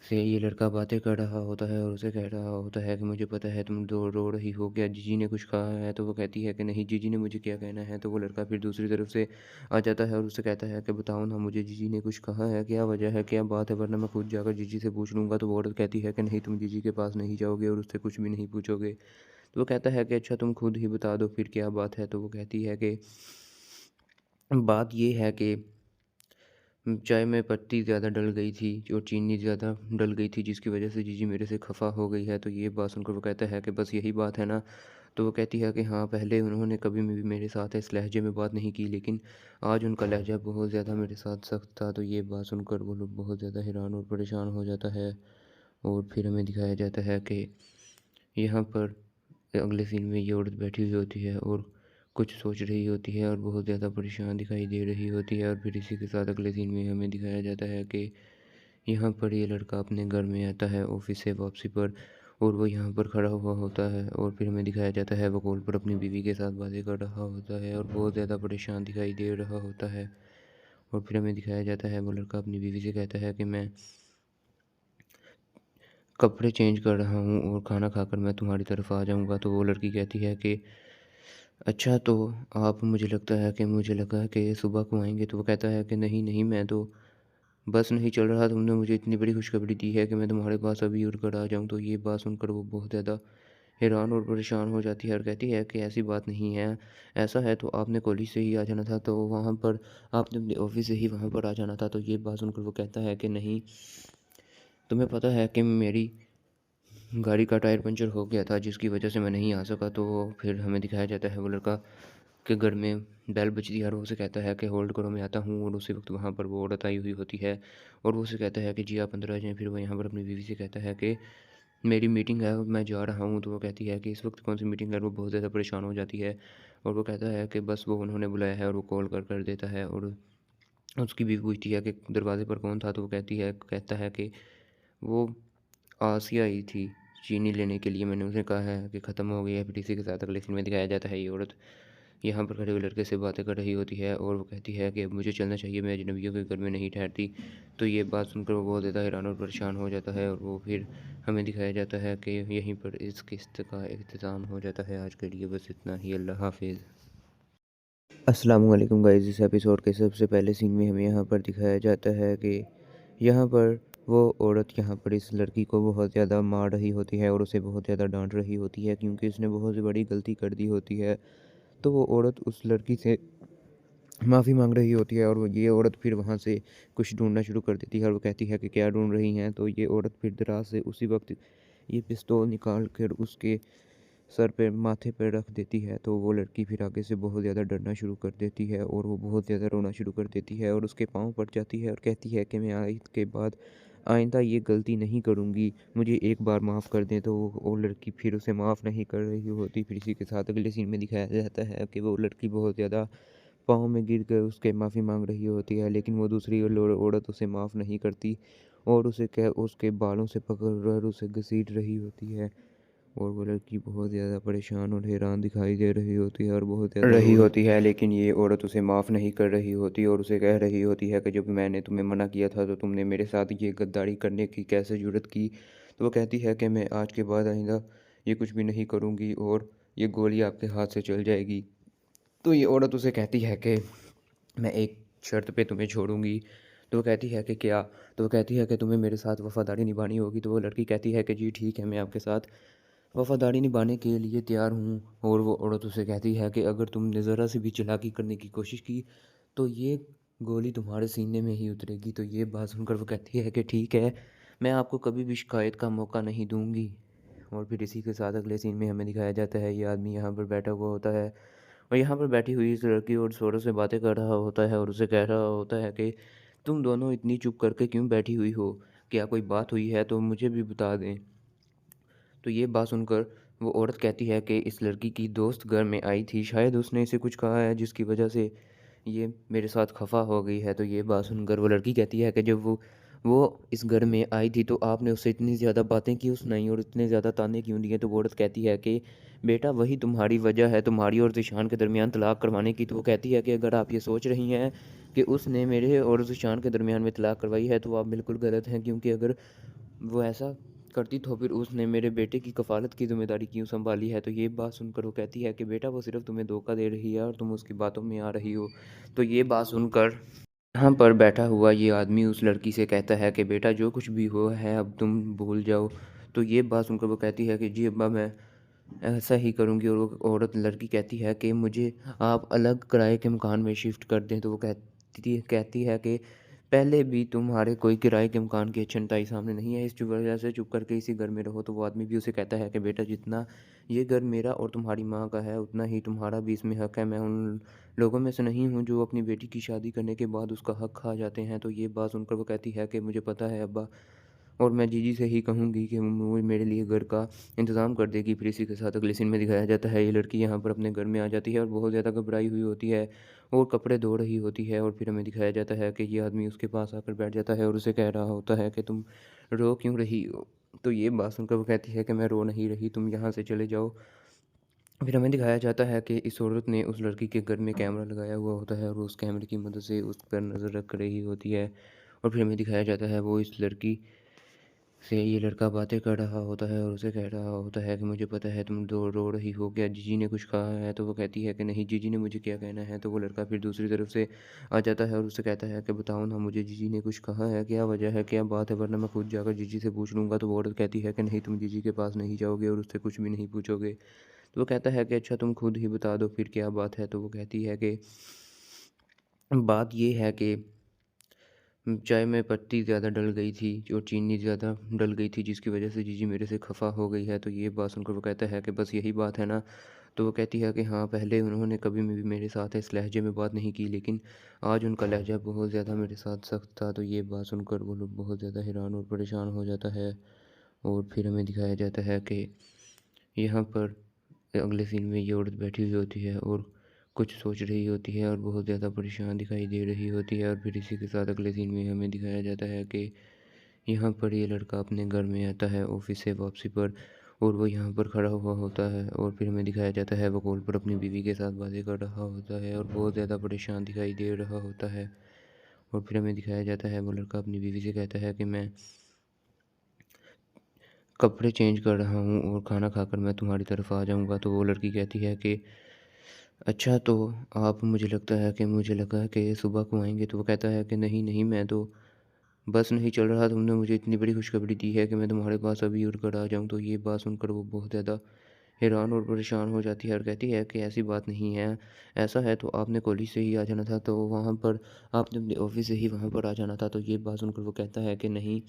से ये लड़का बातें कर रहा होता है और उसे कह रहा होता है कि मुझे पता है तुम रो रही हो, क्या जीजी ने कुछ कहा है? तो वो कहती है कि नहीं, जीजी ने मुझे क्या कहना है। तो वो लड़का फिर दूसरी तरफ से आ जाता है और उससे कहता है कि बताओ ना मुझे, जीजी ने कुछ कहा है? क्या वजह है, क्या बात है, वरना मैं खुद जाकर जीजी से पूछ लूँगा। तो वो औरत कहती है कि नहीं, तुम जीजी के पास नहीं जाओगे और उससे कुछ भी नहीं पूछोगे। तो वो कहता है कि अच्छा तुम खुद ही बता दो फिर क्या बात है। तो वो कहती है कि बात ये है कि चाय में पत्ती ज़्यादा डल गई थी और चीनी ज़्यादा डल गई थी, जिसकी वजह से जीजी मेरे से खफ़ा हो गई है। तो ये बात सुनकर वो कहता है कि बस यही बात है ना? तो वो कहती है कि हाँ, पहले उन्होंने कभी भी मेरे साथ इस लहजे में बात नहीं की, लेकिन आज उनका लहजा बहुत ज़्यादा मेरे साथ सख्त था। तो ये बात सुनकर वो लोग बहुत ज़्यादा हैरान और परेशान हो जाता है। और फिर हमें दिखाया जाता है कि यहाँ पर अगले सीन में ये औरत बैठी हुई होती है और कुछ सोच रही होती है और बहुत ज़्यादा परेशान दिखाई दे रही होती है। और फिर इसी के साथ अगले सीन में हमें दिखाया जाता है कि यहाँ पर ये लड़का अपने घर में आता है ऑफिस से वापसी पर और वो यहाँ पर खड़ा हुआ होता है। और फिर हमें दिखाया जाता है वो कॉल पर अपनी बीवी के साथ बातें कर रहा होता है और बहुत ज़्यादा परेशान दिखाई दे रहा होता है। और फिर हमें दिखाया जाता है वो लड़का अपनी बीवी से कहता है कि मैं कपड़े चेंज कर रहा हूँ और खाना खाकर मैं तुम्हारी तरफ आ जाऊँगा। तो वो लड़की कहती है कि अच्छा, तो आप, मुझे लगता है कि मुझे लगा कि सुबह को आएँगे। तो वो कहता है कि नहीं, नहीं, मैं तो बस नहीं चल रहा, तुमने मुझे इतनी बड़ी खुशखबरी दी है कि मैं तुम्हारे पास अभी उड़कर आ जाऊँ। तो ये बात सुनकर वो बहुत ज़्यादा हैरान और परेशान हो जाती है और कहती है कि ऐसी बात नहीं है, ऐसा है तो आपने कॉलेज से ही आ जाना था, तो वहाँ पर आपने अपने ऑफ़िस से ही वहाँ पर आ जाना था। तो ये बात सुनकर वो कहता है कि नहीं, तुम्हें पता है कि मेरी गाड़ी का टायर पंचर हो गया था जिसकी वजह से मैं नहीं आ सका। तो फिर हमें दिखाया जाता है वो लड़का के घर में बेल बजती है और वो उसे कहता है कि होल्ड करो मैं आता हूँ। और उसी वक्त वहाँ पर वो औरत आई हुई होती है और वो उसे कहता है कि जी आप अंदर आ जाएँ। फिर वो यहाँ पर अपनी बीवी से कहता है कि मेरी मीटिंग है मैं जा रहा हूँ। तो वो कहती है कि इस वक्त कौन सी मीटिंग है। और वो बहुत ज़्यादा परेशान हो जाती है और वो कहता है कि बस वो उन्होंने बुलाया है और वो कॉल कर देता है। और उसकी बीवी पूछती है कि दरवाजे पर कौन था। तो वो कहता है कि वो आसिया आई थी चीनी लेने के लिए, मैंने उसे कहा है कि ख़त्म हो गई है। फिर इसी के साथ अगले सीन में दिखाया जाता है ये औरत यहाँ पर खड़े हुए लड़के से बातें कर रही होती है और वो कहती है कि अब मुझे चलना चाहिए, मैं अजनबियों के घर में नहीं ठहरती। तो ये बात सुनकर वो बहुत ज़्यादा हैरान और परेशान हो जाता है और वो फिर हमें दिखाया जाता है कि यहीं पर इस किस्त का इख्तिताम हो जाता है। आज के लिए बस इतना ही। अल्लाह हाफिज़। अस्सलाम वालेकुम गाइस। इस एपिसोड के सबसे पहले सीन में हमें यहाँ पर दिखाया जाता है कि यहाँ पर वो औरत यहाँ पर इस लड़की को बहुत ज़्यादा मार रही होती है और उसे बहुत ज़्यादा डांट रही होती है क्योंकि उसने बहुत बड़ी गलती कर दी होती है। तो वो औरत उस लड़की से माफ़ी मांग रही होती है और ये औरत फिर वहाँ से कुछ ढूंढना शुरू कर देती है और वो कहती है कि क्या ढूंढ रही हैं। तो ये औरत फिर दराज से उसी वक्त ये पिस्तौल निकाल कर उसके सर पे माथे पर रख देती है। तो वो लड़की फिर आगे से बहुत ज़्यादा डरना शुरू कर देती है और वो बहुत ज़्यादा रोना शुरू कर देती है और उसके पाँव पड़ जाती है और कहती है कि मैं आज के बाद आइंदा ये गलती नहीं करूँगी, मुझे एक बार माफ़ कर दें। तो वो लड़की फिर उसे माफ़ नहीं कर रही होती। फिर इसी के साथ अगले सीन में दिखाया जाता है कि वो लड़की बहुत ज़्यादा पाँव में गिर कर उसके माफ़ी मांग रही होती है, लेकिन वो दूसरी औरत उसे माफ़ नहीं करती और उसके बालों से पकड़ कर उसे घसीट रही होती है। और वो लड़की बहुत ज़्यादा परेशान और हैरान दिखाई दे रही होती है और बहुत ज़्यादा रही होती है, लेकिन ये औरत उसे माफ़ नहीं कर रही होती और उसे कह रही होती है कि जब मैंने तुम्हें मना किया था तो तुमने मेरे साथ ये गद्दारी करने की कैसे जुर्रत की। तो वो कहती है कि मैं आज के बाद आइंदा ये कुछ भी नहीं करूँगी और ये गोली आपके हाथ से चल जाएगी। तो ये औरत उसे कहती है कि मैं एक शर्त पे तुम्हें छोड़ूंगी। तो वो कहती है कि क्या। तो वो कहती है कि तुम्हें मेरे साथ वफ़ादारी निभानी होगी। तो वो लड़की कहती है कि जी ठीक है, मैं आपके साथ वफ़ादारी निभाने के लिए तैयार हूँ। और वो औरत उसे कहती है कि अगर तुमने ज़रा सी भी चालाकी करने की कोशिश की तो ये गोली तुम्हारे सीने में ही उतरेगी। तो ये बात सुनकर वो कहती है कि ठीक है, मैं आपको कभी भी शिकायत का मौका नहीं दूँगी। और फिर इसी के साथ अगले सीन में हमें दिखाया जाता है ये आदमी यहाँ पर बैठा हुआ होता है और यहाँ पर बैठी हुई इस लड़की और जोरों से बातें कर रहा होता है और उसे कह रहा होता है कि तुम दोनों इतनी चुप करके क्यों बैठी हुई हो, क्या कोई बात हुई है तो मुझे भी बता दें। तो ये बात सुनकर वो औरत कहती है कि इस लड़की की दोस्त घर में आई थी, शायद उसने इसे कुछ कहा है जिसकी वजह से ये मेरे साथ खफा हो गई है। तो ये बात सुनकर वो लड़की कहती है कि जब वो इस घर में आई थी तो आपने उससे इतनी ज़्यादा बातें क्यों सुनाई और इतने ज़्यादा ताने क्यों दिए। तो वो औरत कहती है कि बेटा वही तुम्हारी वजह है, तुम्हारी और ज़ीशान के दरमियान तलाक करवाने की। तो वो कहती है कि अगर आप ये सोच रही हैं कि उसने मेरे और ज़ीशान के दरमियान में तलाक करवाई है तो आप बिल्कुल गलत हैं, क्योंकि अगर वो ऐसा करती तो फिर उसने मेरे बेटे की कफ़ालत की ज़िम्मेदारी क्यों सँभाली है। तो ये बात सुनकर वो कहती है कि बेटा वो सिर्फ़ तुम्हें धोखा दे रही है और तुम उसकी बातों में आ रही हो। तो ये बात सुनकर यहाँ पर बैठा हुआ ये आदमी उस लड़की से कहता है कि बेटा जो कुछ भी हुआ है अब तुम भूल जाओ। तो ये बात सुनकर वो कहती है कि जी अब्बा मैं ऐसा ही करूँगी। और वो औरत लड़की कहती है कि मुझे आप अलग किराए के मकान में शिफ्ट कर दें। तो वो कहती है कि पहले भी तुम्हारे कोई किराए के मकान की अच्छाई सामने नहीं है, इस वजह से चुप करके इसी घर में रहो। तो वो आदमी भी उसे कहता है कि बेटा जितना ये घर मेरा और तुम्हारी माँ का है उतना ही तुम्हारा भी इसमें हक है। मैं उन लोगों में से नहीं हूँ जो अपनी बेटी की शादी करने के बाद उसका हक खा जाते हैं। तो ये बात सुनकर वो कहती है कि मुझे पता है अब्बा, और मैं जीजी से ही कहूँगी कि वो मेरे लिए घर का इंतज़ाम कर देगी। फिर इसी के साथ अगले सीन में दिखाया जाता है ये लड़की यहाँ पर अपने घर में आ जाती है और बहुत ज़्यादा घबराई हुई होती है और कपड़े धो रही होती है। और फिर हमें दिखाया जाता है कि ये आदमी उसके पास आकर बैठ जाता है और उसे कह रहा होता है कि तुम रो क्यों रही हो। तो ये बात सुनकर वो कहती है कि मैं रो नहीं रही, तुम यहाँ से चले जाओ। फिर हमें दिखाया जाता है कि इस औरत ने उस लड़की के घर में कैमरा लगाया हुआ होता है और वो उस कैमरे की मदद से उस पर नज़र रख रही होती है। और फिर हमें दिखाया जाता है वो इस लड़की से ये लड़का बातें कर रहा होता है और उसे कह रहा होता है कि मुझे पता है तुम रो रही हो, क्या जीजी ने कुछ कहा है। तो वो कहती है कि नहीं जीजी ने मुझे क्या कहना है। तो वो लड़का फिर दूसरी तरफ से आ जाता है और उससे कहता है कि बताओ ना मुझे, जीजी ने कुछ कहा है, क्या वजह है, क्या बात है, वरना मैं खुद जाकर जीजी से पूछ लूँगा। तो वो औरत कहती है कि नहीं तुम जीजी के पास नहीं जाओगे और उससे कुछ भी नहीं पूछोगे। तो वो कहता है कि अच्छा तुम खुद ही बता दो फिर क्या बात है। तो वो कहती है कि बात ये है कि चाय में पत्ती ज़्यादा डल गई थी और चीनी ज़्यादा डल गई थी, जिसकी वजह से जीजी मेरे से खफ़ा हो गई है। तो ये बात सुनकर वो कहता है कि बस यही बात है ना? तो वो कहती है कि हाँ, पहले उन्होंने कभी भी मेरे साथ इस लहजे में बात नहीं की, लेकिन आज उनका लहजा बहुत ज़्यादा मेरे साथ सख्त था। तो ये बात सुनकर वो लोग बहुत ज़्यादा हैरान और परेशान हो जाता है। और फिर हमें दिखाया जाता है कि यहाँ पर अगले सीन में ये औरत बैठी हुई होती है और कुछ सोच रही होती है और बहुत ज़्यादा परेशान दिखाई दे रही होती है। और फिर इसी के साथ अगले सीन में हमें दिखाया जाता है कि यहाँ पर ये लड़का अपने घर में आता है ऑफिस से वापसी पर, और वो यहाँ पर खड़ा हुआ होता है। और फिर हमें दिखाया जाता है वो कॉल पर अपनी बीवी के साथ बातें कर रहा होता है और बहुत ज़्यादा परेशान दिखाई दे रहा होता है। और फिर हमें दिखाया जाता है वो लड़का अपनी बीवी से कहता है कि मैं कपड़े चेंज कर रहा हूँ और खाना खाकर मैं तुम्हारी तरफ आ जाऊँगा। तो वो लड़की कहती है कि अच्छा, तो आप, मुझे लगा कि सुबह को आएँगे। तो वो कहता है कि नहीं, नहीं, मैं तो बस नहीं चल रहा, तुमने मुझे इतनी बड़ी खुशखबरी दी है कि मैं तुम्हारे पास अभी उड़कर आ जाऊँ। तो ये बात सुनकर वो बहुत ज़्यादा हैरान और परेशान हो जाती है और कहती है कि ऐसी बात नहीं है, ऐसा है तो आपने कॉलेज से ही आ जाना था, तो वहाँ पर आपने अपने ऑफ़िस से ही वहाँ पर आ जाना था। तो ये बात सुनकर वो कहता है कि नहीं,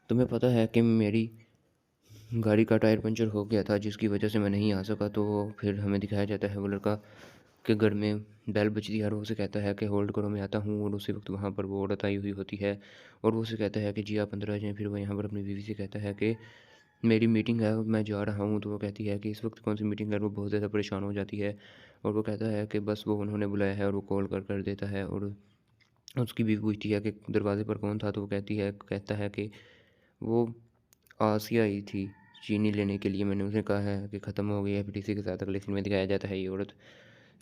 तुम्हें पता है कि मेरी गाड़ी का टायर पंचर हो गया था, जिसकी वजह से मैं नहीं आ सका। तो फिर हमें दिखाया जाता है वो लड़का के घर में बेल बजती है और वो उसे कहता है कि होल्ड करो, मैं आता हूँ। और उसी वक्त वहाँ पर वो औरत आई हुई होती है और वो उसे कहता है कि जी आप अंदर आ जाएँ। फिर वो यहाँ पर अपनी बीवी से कहता है कि मेरी मीटिंग है, मैं जा रहा हूँ। तो वो कहती है कि इस वक्त कौन सी मीटिंग है, और वो बहुत ज़्यादा परेशान हो जाती है। और वो कहता है कि बस वो उन्होंने बुलाया है, और वो कॉल कर देता है। और उसकी बीवी पूछती है कि दरवाजे पर कौन था। तो वो कहता है कि वो आसिया आई थी चीनी लेने के लिए, मैंने उसे कहा है कि ख़त्म हो गई है। फिर इसी के साथ अगले सीन में दिखाया जाता है ये औरत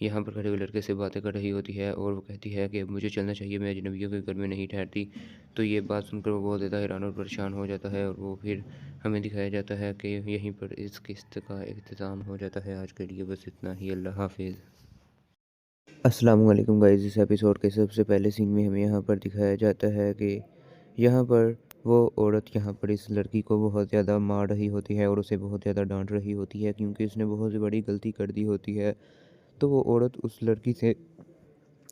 यहाँ पर खड़े हुए लड़के से बातें कर रही होती है और वो कहती है कि अब मुझे चलना चाहिए, मैं अजनबियों के घर में नहीं ठहरती। तो ये बात सुनकर वो बहुत ज़्यादा हैरान और परेशान हो जाता है। और वो फिर हमें दिखाया जाता है कि यहीं पर इस किस्त का इख्तिताम हो जाता है। आज के लिए बस इतना ही। अल्लाह हाफिज़। अस्सलाम वालेकुम गाइस। इस एपिसोड के सबसे पहले सीन में हमें यहाँ पर दिखाया जाता है कि यहाँ पर वो औरत यहाँ पर इस लड़की को बहुत ज़्यादा मार रही होती है और उसे बहुत ज़्यादा डांट रही होती है, क्योंकि उसने बहुत बड़ी गलती कर दी होती है। तो वो औरत उस लड़की से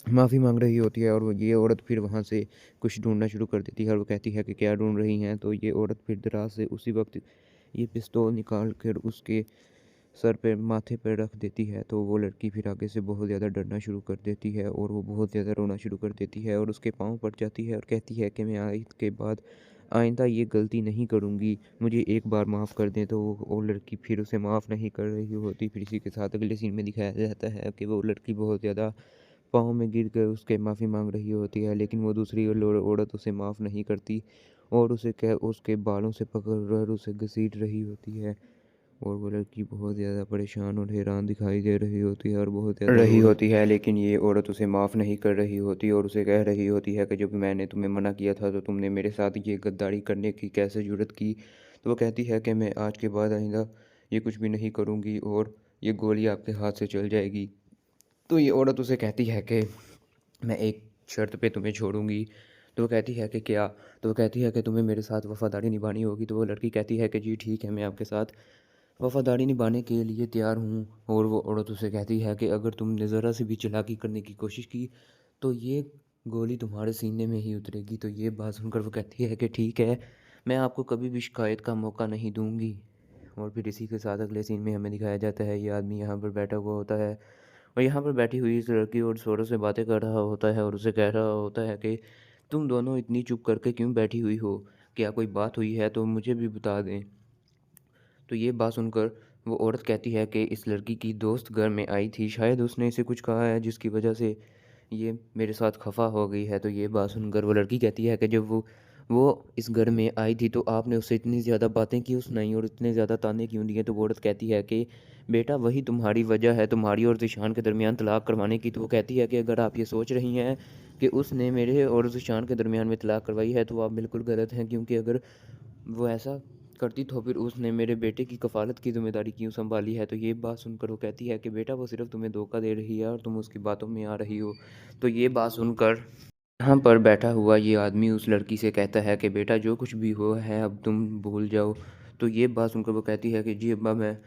माफ़ी मांग रही होती है और वो ये औरत फिर वहाँ से कुछ ढूंढना शुरू कर देती है और वो कहती है कि क्या ढूंढ रही हैं। तो ये औरत फिर दराज से उसी वक्त ये पिस्तौल निकाल कर उसके सर पे, माथे पे रख देती है। तो वो लड़की फिर आगे से बहुत ज़्यादा डरना शुरू कर देती है और वो बहुत ज़्यादा रोना शुरू कर देती है और उसके पाँव पड़ जाती है और कहती है कि मैं आज के बाद आइंदा ये गलती नहीं करूँगी, मुझे एक बार माफ़ कर दें। तो वो लड़की फिर उसे माफ़ नहीं कर रही होती। फिर इसी के साथ अगले सीन में दिखाया जाता है कि वो लड़की बहुत ज़्यादा पाँव में गिर कर उसके माफ़ी मांग रही होती है, लेकिन वो दूसरी औरत उसे माफ़ नहीं करती और उसके बालों से पकड़ कर उसे घसीट रही होती है। और वो लड़की बहुत ज़्यादा परेशान और हैरान दिखाई दे रही होती है और बहुत ज़्यादा रही होती है, लेकिन ये औरत उसे माफ़ नहीं कर रही होती और उसे कह रही होती है कि जब मैंने तुम्हें मना किया था तो तुमने मेरे साथ ये गद्दारी करने की कैसे जुर्रत की। तो वो कहती है कि मैं आज के बाद आइंदा ये कुछ भी नहीं करूँगी और ये गोली आपके हाथ से चल जाएगी। तो ये औरत उसे कहती है कि मैं एक शर्त पे तुम्हें छोड़ूंगी। तो वो कहती है कि क्या? तो वो कहती है कि तुम्हें मेरे साथ वफ़ादारी निभानी होगी। तो वो लड़की कहती है कि जी ठीक है, मैं आपके साथ वफ़ादारी निभाने के लिए तैयार हूँ। और वो औरत उसे कहती है कि अगर तुमने ज़रा सी भी चालाकी करने की कोशिश की तो ये गोली तुम्हारे सीने में ही उतरेगी। तो ये बात सुनकर वो कहती है कि ठीक है, मैं आपको कभी भी शिकायत का मौका नहीं दूँगी। और फिर इसी के साथ अगले सीन में हमें दिखाया जाता है ये आदमी यहाँ पर बैठा हुआ होता है और यहाँ पर बैठी हुई इस लड़की और ज़ोरों से बातें कर रहा होता है और उसे कह रहा होता है कि तुम दोनों इतनी चुप करके क्यों बैठी हुई हो? क्या कोई बात हुई है तो मुझे भी बता दें। तो ये बात सुनकर वो औरत कहती है कि इस लड़की की दोस्त घर में आई थी, शायद उसने इसे कुछ कहा है जिसकी वजह से ये मेरे साथ खफा हो गई है। तो ये बात सुनकर वो लड़की कहती है कि जब वो इस घर में आई थी तो आपने उससे इतनी ज़्यादा बातें क्यों सुनाई और इतने ज़्यादा ताने क्यों दिए। तो वो औरत कहती है कि बेटा वही तुम्हारी वजह है, तुम्हारी और ज़ीशान के दरमियान तलाक करवाने की। तो वो कहती है कि अगर आप ये सोच रही हैं कि उसने मेरे और ज़ीशान के दरमियान में तलाक करवाई है तो आप बिल्कुल गलत हैं, क्योंकि अगर वो ऐसा करती तो फिर उसने मेरे बेटे की कफ़ालत की ज़िम्मेदारी क्यों सँभाली है। तो ये बात सुनकर वो कहती है कि बेटा वो सिर्फ़ तुम्हें धोखा दे रही है और तुम उसकी बातों में आ रही हो। तो ये बात सुनकर यहाँ पर बैठा हुआ ये आदमी उस लड़की से कहता है कि बेटा जो कुछ भी हुआ है अब तुम भूल जाओ। तो ये बात सुनकर वो कहती है कि जी अब्बा, मैं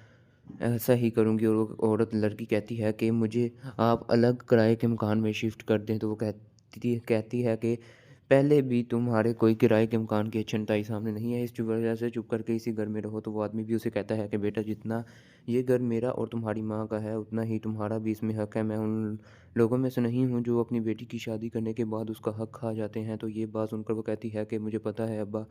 ऐसा ही करूँगी। और वो लड़की कहती है कि मुझे आप अलग किराए के मकान में शिफ्ट कर दें। तो वो कहती है कि पहले भी तुम्हारे कोई किराए के मकान की अच्छनताई सामने नहीं है, इस वजह से चुप करके इसी घर में रहो। तो वो आदमी भी उसे कहता है कि बेटा, जितना ये घर मेरा और तुम्हारी माँ का है, उतना ही तुम्हारा भी इसमें हक है। मैं उन लोगों में से नहीं हूँ जो अपनी बेटी की शादी करने के बाद उसका हक खा जाते हैं। तो ये बात सुनकर वो कहती है कि मुझे पता है अब्बा,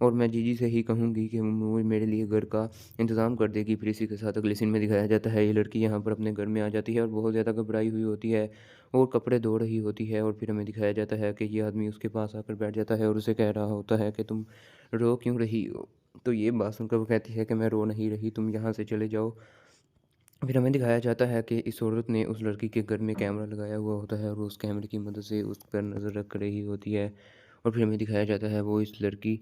और मैं जीजी से ही कहूँगी कि वो मेरे लिए घर का इंतज़ाम कर देगी। फिर इसी के साथ अगले सीन में दिखाया जाता है, ये लड़की यहाँ पर अपने घर में आ जाती है और बहुत ज़्यादा घबराई हुई होती है और कपड़े धो रही होती है। और फिर हमें दिखाया जाता है कि ये आदमी उसके पास आकर बैठ जाता है और उसे कह रहा होता है कि तुम रो क्यों रही हो। तो ये बात सुनकर वो कहती है कि मैं रो नहीं रही, तुम यहाँ से चले जाओ। फिर हमें दिखाया जाता है कि इस औरत ने उस लड़की के घर में कैमरा लगाया हुआ होता है और वो उस कैमरे की मदद से उस पर नज़र रख रही होती है। और फिर हमें दिखाया जाता है वो इस लड़की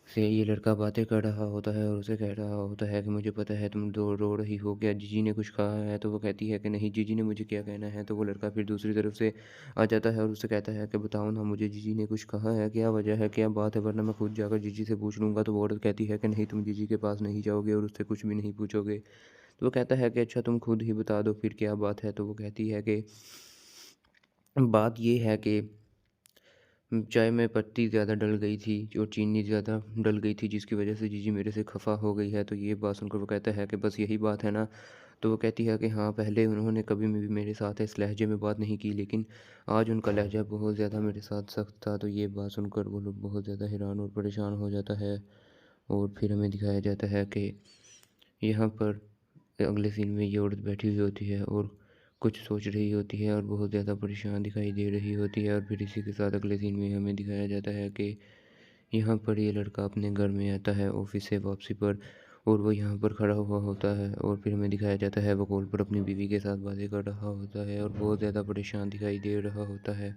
से ये लड़का बातें कर रहा होता है और उसे कह रहा होता है कि मुझे पता है तुम रो रही हो, क्या जीजी ने कुछ कहा है? तो वो कहती है कि नहीं, जीजी ने मुझे क्या कहना है। तो वो लड़का फिर दूसरी तरफ से आ जाता है और उससे कहता है कि बताओ ना मुझे, जीजी ने कुछ कहा है? क्या वजह है, क्या बात है, वरना मैं खुद जाकर जीजी से पूछ लूँगा। तो वो औरत कहती है कि नहीं, तुम जीजी के पास नहीं जाओगे और उससे कुछ भी नहीं पूछोगे। तो वो कहता है कि अच्छा तुम खुद ही बता दो फिर क्या बात है। तो वो कहती है कि बात ये है कि चाय में पत्ती ज़्यादा डल गई थी और चीनी ज़्यादा डल गई थी, जिसकी वजह से जीजी मेरे से खफ़ा हो गई है। तो ये बात सुनकर वो कहता है कि बस यही बात है ना? तो वो कहती है कि हाँ, पहले उन्होंने कभी भी मेरे साथ इस लहजे में बात नहीं की, लेकिन आज उनका लहजा बहुत ज़्यादा मेरे साथ सख्त था। तो ये बात सुनकर वो लोग बहुत ज़्यादा हैरान और परेशान हो जाता है। और फिर हमें दिखाया जाता है कि यहाँ पर अगले सीन में ये औरत बैठी हुई होती है और कुछ सोच रही होती है और बहुत ज़्यादा परेशान दिखाई दे रही होती है। और फिर इसी के साथ अगले सीन में हमें दिखाया जाता है कि यहाँ पर ये लड़का अपने घर में आता है ऑफिस से वापसी पर, और वो यहाँ पर खड़ा हुआ होता है। और फिर हमें दिखाया जाता है वो कॉल पर अपनी बीवी के साथ बातें कर रहा होता है और बहुत ज़्यादा परेशान दिखाई दे रहा होता है।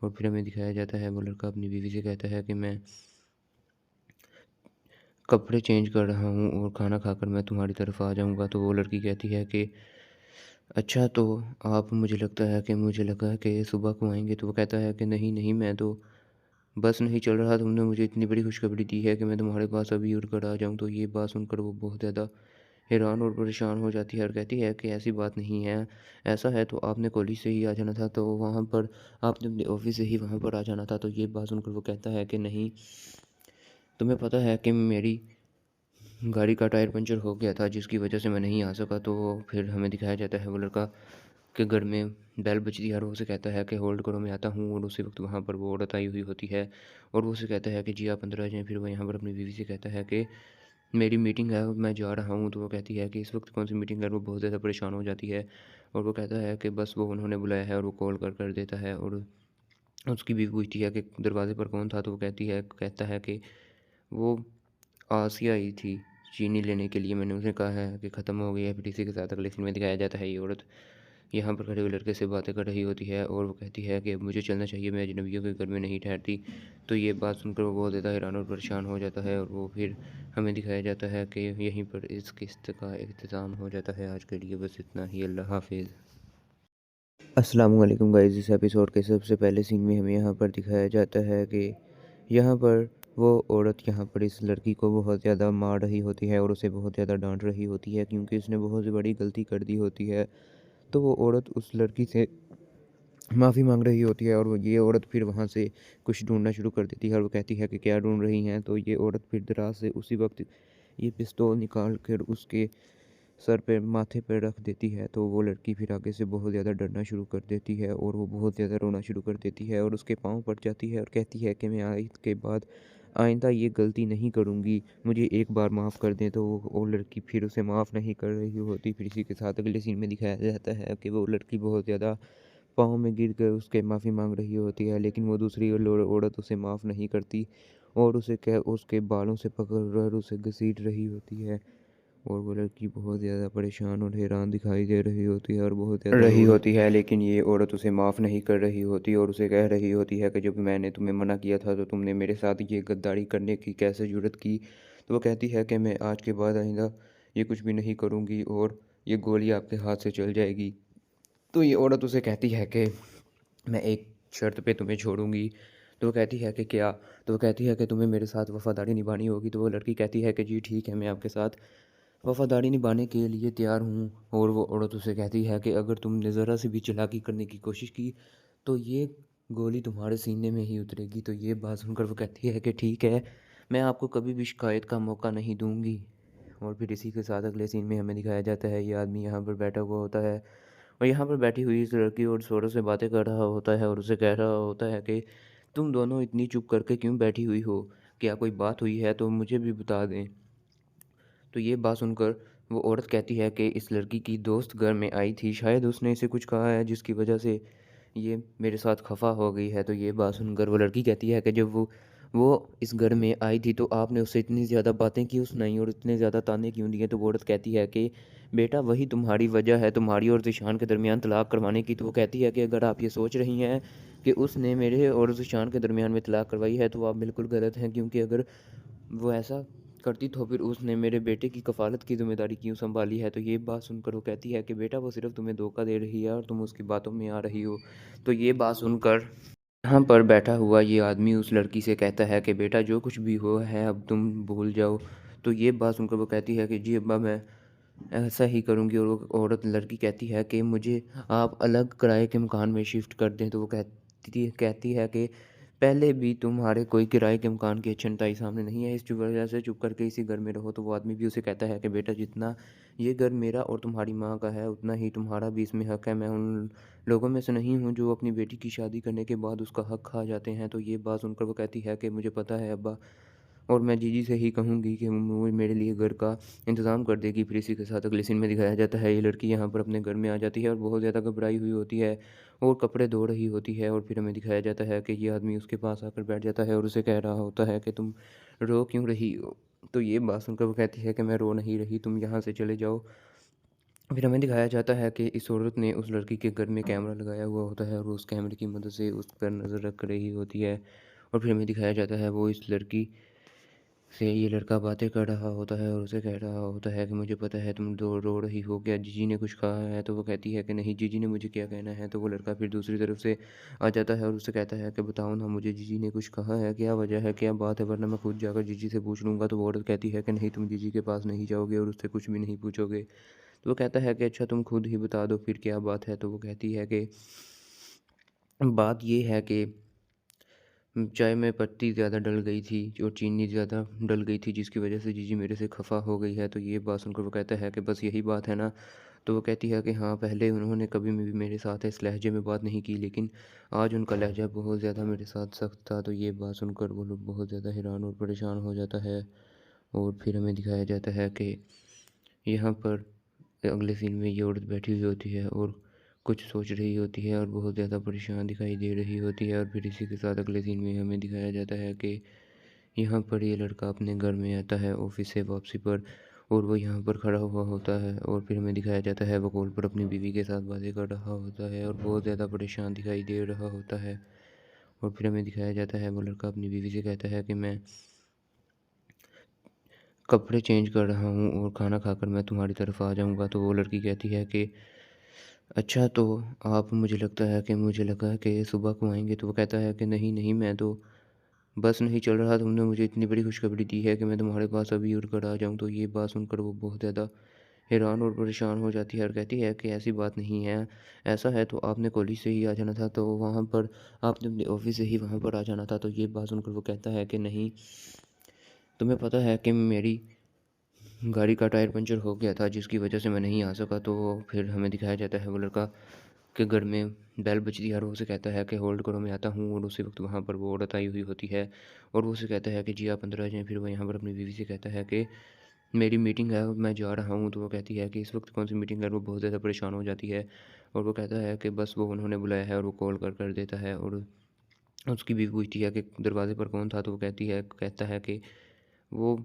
और फिर हमें दिखाया जाता है वो लड़का अपनी बीवी से कहता है कि मैं कपड़े चेंज कर रहा हूँ और खाना खाकर मैं तुम्हारी तरफ आ जाऊँगा। तो वो लड़की कहती है कि अच्छा, तो आप, मुझे लगता है कि मुझे लगा कि सुबह को आएँगे। तो वो कहता है कि नहीं, नहीं, मैं तो बस नहीं चल रहा, तुमने मुझे इतनी बड़ी खुशखबरी दी है कि मैं तुम्हारे पास अभी उड़कर आ जाऊँ। तो ये बात सुनकर वो बहुत ज़्यादा हैरान और परेशान हो जाती है और कहती है कि ऐसी बात नहीं है, ऐसा है तो आपने कॉलेज से ही आ जाना था, तो वहाँ पर आपने अपने ऑफ़िस से ही वहाँ पर आ जाना था। तो ये बात सुनकर वो कहता है कि नहीं, तुम्हें पता है कि मेरी गाड़ी का टायर पंचर हो गया था, जिसकी वजह से मैं नहीं आ सका। तो फिर हमें दिखाया जाता है वो लड़का के घर में बेल बजती है और वो उसे कहता है कि होल्ड करो, मैं आता हूँ। और उसी वक्त वहाँ पर वो औरत आई हुई होती है और वो उसे कहता है कि जी आप अंदर आ जाएँ। फिर वो यहाँ पर अपनी बीवी से कहता है कि मेरी मीटिंग है, मैं जा रहा हूँ। तो वो कहती है कि इस वक्त कौन सी मीटिंग है? वो बहुत ज़्यादा परेशान हो जाती है और वो कहता है कि बस वो उन्होंने बुलाया है, और वो कॉल कर देता है। और उसकी बीवी पूछती है कि दरवाजे पर कौन था? तो वो कहता है कि वो आसिया आई थी चीनी लेने के लिए, मैंने उसे कहा है कि ख़त्म हो गई है। फिर इसी के साथ अगले सीन में दिखाया जाता है ये औरत यहाँ पर खड़े हुए लड़के से बातें कर रही होती है और वो कहती है कि मुझे चलना चाहिए, मैं अजनबियों के घर में नहीं ठहरती। तो ये बात सुनकर वो बहुत ज़्यादा हैरान और परेशान हो जाता है और वो फिर हमें दिखाया जाता है कि यहीं पर इस किस्त का इख्तिताम हो जाता है। आज के लिए बस इतना ही। अल्लाह हाफिज़। अस्सलाम वालेकुम गाइस। इस एपिसोड के सबसे पहले सीन में हमें यहाँ पर दिखाया जाता है कि यहाँ पर वो औरत यहाँ पर इस लड़की को बहुत ज़्यादा मार रही होती है और उसे बहुत ज़्यादा डांट रही होती है, क्योंकि उसने बहुत बड़ी गलती कर दी होती है। तो वो औरत उस लड़की से माफ़ी मांग रही होती है और वो ये औरत फिर वहाँ से कुछ ढूंढना शुरू कर देती है और वो कहती है कि क्या ढूंढ रही हैं। तो ये औरत फिर दराज से उसी वक्त ये पिस्तौल निकाल कर उसके सर पे, माथे पे रख देती है। तो वो लड़की फिर आगे से बहुत ज़्यादा डरना शुरू कर देती है और वो बहुत ज़्यादा रोना शुरू कर देती है और उसके पाँव पड़ जाती है और कहती है कि मैं आज के बाद आइंदा ये गलती नहीं करूँगी, मुझे एक बार माफ़ कर दें। तो वो लड़की फिर उसे माफ़ नहीं कर रही होती। फिर इसी के साथ अगले सीन में दिखाया जाता है कि वो लड़की बहुत ज़्यादा पाँव में गिर कर उसके माफ़ी मांग रही होती है, लेकिन वो दूसरी औरत उसे माफ़ नहीं करती और उसके बालों से पकड़ कर उसे घसीट रही होती है। और वो लड़की बहुत ज़्यादा परेशान और हैरान दिखाई दे रही होती है और बहुत ज़्यादा रही होती है, लेकिन ये औरत उसे माफ़ नहीं कर रही होती और उसे कह रही होती है कि जब मैंने तुम्हें मना किया था तो तुमने मेरे साथ ये गद्दारी करने की कैसे जुर्रत की। तो वो कहती है कि मैं आज के बाद आइंदा ये कुछ भी नहीं करूँगी और ये गोली आपके हाथ से चल जाएगी। तो ये औरत उसे कहती है कि मैं एक शर्त पे तुम्हें छोड़ूंगी। तो वो कहती है कि क्या? तो वो कहती है कि तुम्हें मेरे साथ वफ़ादारी निभानी होगी। तो वो लड़की कहती है कि जी ठीक है, मैं आपके साथ वफ़ादारी निभाने के लिए तैयार हूँ। और वो औरत उसे कहती है कि अगर तुमने ज़रा सी भी चालाकी करने की कोशिश की तो ये गोली तुम्हारे सीने में ही उतरेगी। तो ये बात सुनकर वो कहती है कि ठीक है, मैं आपको कभी भी शिकायत का मौका नहीं दूँगी। और फिर इसी के साथ अगले सीन में हमें दिखाया जाता है ये आदमी यहाँ पर बैठा हुआ होता है और यहाँ पर बैठी हुई इस लड़की और ज़ोरों से बातें कर रहा होता है और उसे कह रहा होता है कि तुम दोनों इतनी चुप करके क्यों बैठी हुई हो? क्या कोई बात हुई है तो मुझे भी बता दें। तो ये बात सुनकर वो औरत कहती है कि इस लड़की की दोस्त घर में आई थी, शायद उसने इसे कुछ कहा है जिसकी वजह से ये मेरे साथ खफ़ा हो गई है। तो ये बात सुनकर वो लड़की कहती है कि जब वो इस घर में आई थी तो आपने उससे इतनी ज़्यादा बातें क्यों सुनाई और इतने ज़्यादा ताने क्यों दिए? तो वो औरत कहती है कि बेटा वही तुम्हारी वजह है, तुम्हारी और ज़ीशान के दरमियान तलाक करवाने की। तो वो कहती है कि अगर आप ये सोच रही हैं कि उसने मेरे और ज़ीशान के दरमियान में तलाक करवाई है तो आप बिल्कुल गलत हैं, क्योंकि अगर वो ऐसा करती तो फिर उसने मेरे बेटे की कफ़ालत की ज़िम्मेदारी क्यों सँभाली है? तो ये बात सुनकर वो कहती है कि बेटा वो सिर्फ़ तुम्हें धोखा दे रही है और तुम उसकी बातों में आ रही हो। तो ये बात सुनकर यहाँ पर बैठा हुआ ये आदमी उस लड़की से कहता है कि बेटा जो कुछ भी हुआ है अब तुम भूल जाओ। तो ये बात सुनकर वो कहती है कि जी अब्बा मैं ऐसा ही करूँगी। और वो औरत लड़की कहती है कि मुझे आप अलग किराए के मकान में शिफ्ट कर दें। तो वो कहती है कि पहले भी तुम्हारे कोई किराए के मकान की अच्छनताई सामने नहीं है, इस वजह से चुप करके इसी घर में रहो। तो वो आदमी भी उसे कहता है कि बेटा जितना ये घर मेरा और तुम्हारी माँ का है उतना ही तुम्हारा भी इसमें हक है। मैं उन लोगों में से नहीं हूँ जो अपनी बेटी की शादी करने के बाद उसका हक खा जाते हैं। तो ये बात सुनकर वो कहती है कि मुझे पता है अब्बा, और मैं जीजी से ही कहूँगी कि वो मेरे लिए घर का इंतज़ाम कर देगी। फिर इसी के साथ अगले सीन में दिखाया जाता है ये लड़की यहाँ पर अपने घर में आ जाती है और बहुत ज़्यादा घबराई हुई होती है और कपड़े धो रही होती है। और फिर हमें दिखाया जाता है कि ये आदमी उसके पास आकर बैठ जाता है और उसे कह रहा होता है कि तुम रो क्यों रही हो? तो ये बात सुनकर वो कहती है कि मैं रो नहीं रही, तुम यहाँ से चले जाओ। फिर हमें दिखाया जाता है कि इस औरत ने उस लड़की के घर में कैमरा लगाया हुआ होता है और वो उस कैमरे की मदद से उस पर नज़र रख रही होती है। और फिर हमें दिखाया जाता है वो इस लड़की से ये लड़का बातें कर रहा होता है और उसे कह रहा होता है कि मुझे पता है तुम रो रही हो, क्या जीजी ने कुछ कहा है? तो वो कहती है कि नहीं जीजी ने मुझे क्या कहना है। तो वो लड़का फिर दूसरी तरफ से आ जाता है और उससे कहता है कि बताओ ना मुझे, जीजी ने कुछ कहा है? क्या वजह है, क्या बात है, वरना मैं खुद जाकर जीजी से पूछ लूँगा। तो वो औरत कहती है कि नहीं तुम जीजी के पास नहीं जाओगे और उससे कुछ भी नहीं पूछोगे। तो वो कहता है कि अच्छा तुम खुद ही बता दो फिर क्या बात है। तो वो कहती है कि बात ये है कि चाय में पत्ती ज़्यादा डल गई थी और चीनी ज़्यादा डल गई थी जिसकी वजह से जीजी मेरे से खफ़ा हो गई है। तो ये बात सुनकर वो कहता है कि बस यही बात है ना? तो वो कहती है कि हाँ, पहले उन्होंने कभी भी मेरे साथ इस लहजे में बात नहीं की, लेकिन आज उनका लहजा बहुत ज़्यादा मेरे साथ सख्त था। तो ये बात सुनकर वो लोग बहुत ज़्यादा हैरान और परेशान हो जाता है। और फिर हमें दिखाया जाता है कि यहाँ पर अगले सीन में ये औरत बैठी हुई होती है और कुछ सोच रही होती है और बहुत ज़्यादा परेशान दिखाई दे रही होती है। और फिर इसी के साथ अगले सीन में हमें दिखाया जाता है कि यहाँ पर ये लड़का अपने घर में आता है ऑफिस से वापसी पर और वो यहाँ पर खड़ा हुआ होता है। और फिर हमें दिखाया जाता है वो कॉल पर अपनी बीवी के साथ बातें कर रहा होता है और बहुत ज़्यादा परेशान दिखाई दे रहा होता है। और फिर हमें दिखाया जाता है वो लड़का अपनी बीवी से कहता है कि मैं कपड़े चेंज कर रहा हूँ और खाना खाकर मैं तुम्हारी तरफ आ जाऊँगा। तो वो लड़की कहती है कि अच्छा तो आप, मुझे लगता है कि मुझे लगा कि सुबह को आएँगे। तो वो कहता है कि नहीं, नहीं, मैं तो बस नहीं चल रहा, तुमने मुझे इतनी बड़ी खुशखबरी दी है कि मैं तुम्हारे पास अभी उड़ कर आ जाऊँ। तो ये बात सुनकर वो बहुत ज़्यादा हैरान और परेशान हो जाती है और कहती है कि ऐसी बात नहीं है, ऐसा है तो आपने कॉलेज से ही आ जाना था, तो वहाँ पर आपने अपने ऑफ़िस से ही वहाँ पर आ जाना था। तो ये बात सुनकर वो कहता है कि नहीं, तुम्हें पता है कि मेरी गाड़ी का टायर पंचर हो गया था जिसकी वजह से मैं नहीं आ सका। तो फिर हमें दिखाया जाता है वो लड़का के घर में बेल बजती है और वो उसे कहता है कि होल्ड करो मैं आता हूँ। और उसी वक्त वहाँ पर वो औरत आई हुई होती है और वो उसे कहता है कि जी आप अंदर आ जाएँ। फिर वो यहाँ पर अपनी बीवी से कहता है कि मेरी मीटिंग है, मैं जा रहा हूँ। तो वो कहती है कि इस वक्त कौन सी मीटिंग है? वो बहुत ज़्यादा परेशान हो जाती है और वो कहता है कि बस वो उन्होंने बुलाया है और वो कॉल कर देता है। और उसकी बीवी पूछती है कि दरवाजे पर कौन था? तो वो कहता है कि वो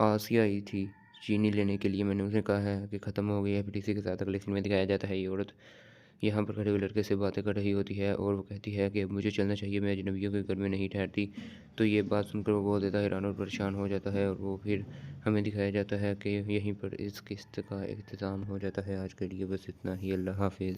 आसिया आई थी चीनी लेने के लिए, मैंने उसे कहा है कि ख़त्म हो गई है। फिर इसी के साथ अगले सीन में दिखाया जाता है ये औरत यहाँ पर खड़े हुए लड़के से बातें कर रही होती है और वो कहती है कि अब मुझे चलना चाहिए, मैं अजनबियों के घर में नहीं ठहरती। तो ये बात सुनकर वो बहुत ज़्यादा हैरान और परेशान हो जाता है और वो फिर हमें दिखाया जाता है कि यहीं पर इस किस्त का इख्तिताम हो जाता है। आज के लिए बस इतना ही। अल्लाह हाफिज़।